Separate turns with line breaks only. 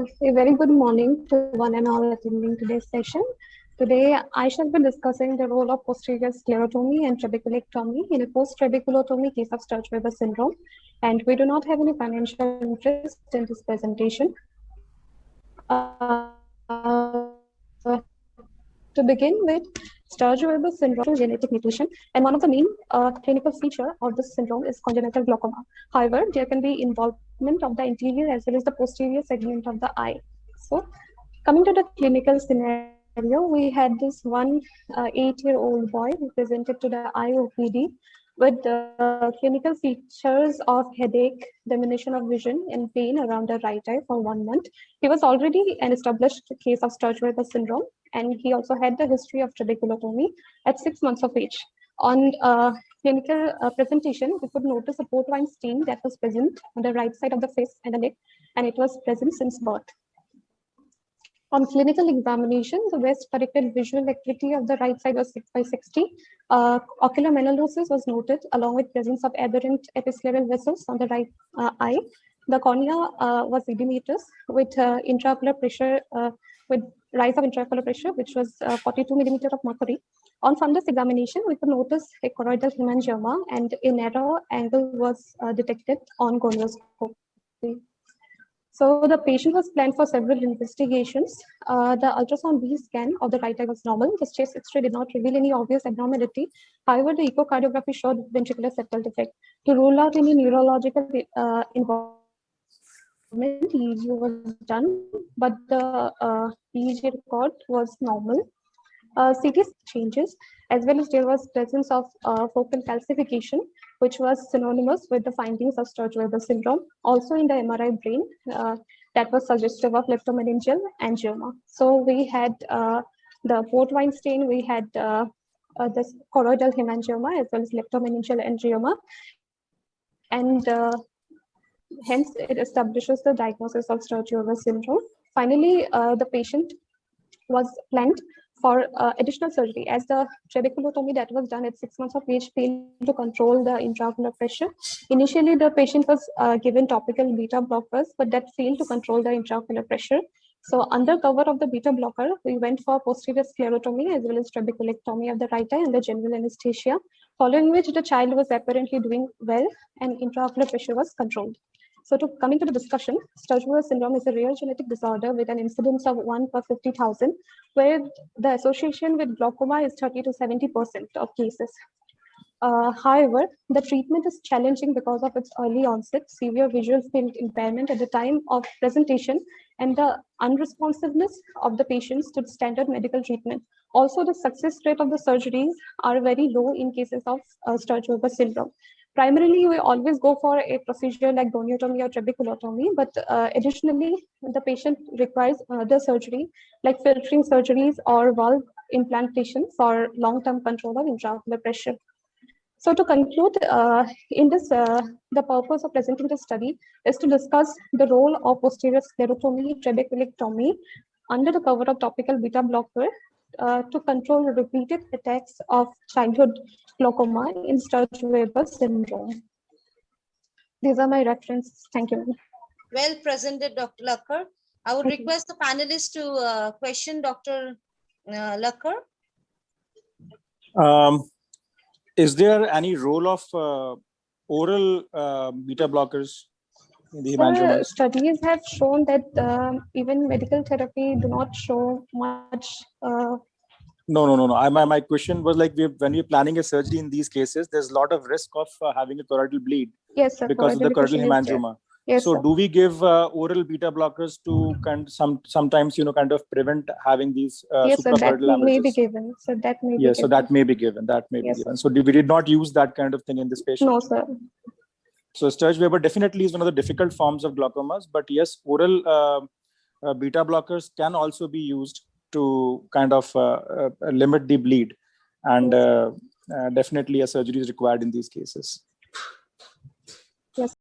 A very good morning to one and all attending today's session. Today, I shall be discussing the role of posterior sclerotomy and trabeculectomy in a post-trabeculotomy case of Sturge-Weber syndrome. And we do not have any financial interest in this presentation. To begin with, Sturge-Weber syndrome is genetic mutation, and one of the main clinical feature of this syndrome is congenital glaucoma. However, there can be involvement of the anterior as well as the posterior segment of the eye. So, coming to the clinical scenario, we had this one 8-year-old boy who presented to the IOPD with clinical features of headache, diminution of vision, and pain around the right eye for 1 month. He was already an established case of Sturge-Weber syndrome, and he also had the history of trabeculotomy at 6 months of age. On clinical presentation, we could notice a port wine stain that was present on the right side of the face and the neck, and it was present since birth. On clinical examination, the best corrected visual acuity of the right side was 6/60. Ocular melanosis was noted along with presence of aberrant episcleral vessels on the right eye. The cornea was edematous with intraocular pressure, with rise of intraocular pressure, which was 42 millimeter of mercury. On fundus examination, we could notice a choroidal hemangioma and a narrow angle was detected on gonioscopy. So the patient was planned for several investigations. The ultrasound B scan of the right eye was normal. The chest X-ray did not reveal any obvious abnormality. However, the echocardiography showed ventricular septal defect. To rule out any neurological involvement, EEG was done, but the EEG record was normal. CT changes, as well as there was presence of focal calcification, which was synonymous with the findings of Sturge-Weber syndrome. Also in the MRI brain, that was suggestive of leptomeningeal angioma. So we had the port wine stain, we had this choroidal hemangioma, as well as leptomeningeal angioma, and hence it establishes the diagnosis of Sturge-Weber syndrome. Finally, the patient was planned for additional surgery, as the trabeculotomy that was done at 6 months of age failed to control the intraocular pressure. Initially, the patient was given topical beta blockers, but that failed to control the intraocular pressure. So under cover of the beta blocker, we went for posterior sclerotomy as well as trabeculectomy of the right eye under general anesthesia, following which the child was apparently doing well and intraocular pressure was controlled. So coming to the discussion, Sturge-Weber syndrome is a rare genetic disorder with an incidence of 1 per 50,000, where the association with glaucoma is 30 to 70% of cases. However, the treatment is challenging because of its early onset, severe visual field impairment at the time of presentation, and the unresponsiveness of the patients to standard medical treatment. Also, the success rate of the surgeries are very low in cases of Sturge-Weber syndrome. Primarily, we always go for a procedure like goniotomy or trabeculotomy, but additionally, the patient requires other surgery like filtering surgeries or valve implantation for long-term control of intraocular pressure. So to conclude, in this, the purpose of presenting the study is to discuss the role of posterior sclerotomy, trabeculectomy under the cover of topical beta blocker to control repeated attacks of childhood glaucoma in Sturge-Weber syndrome. These are my references. Thank you.
Well presented, Dr. Lakkar. I would request the panelists to question Dr. Lakkar.
Is there any role of oral beta blockers in the hemangiomas?
Studies have shown that even medical therapy do not show much.
No. My question was like when we're planning a surgery in these cases, there's a lot of risk of having a choroidal bleed.
Yes, sir,
because of the choroidal hemangioma.
Yes,
so
sir.
do we give oral beta blockers to sometimes kind of prevent having these
yes, sir, that
suprachoroidal
may be
hemorrhages?
given. So that may be
Yes,
given.
so that may be given.
Yes,
So we did not use that kind of thing in this patient.
No, sir.
So Sturge-Weber definitely is one of the difficult forms of glaucomas, but yes, oral beta blockers can also be used to kind of limit the bleed, and definitely a surgery is required in these cases.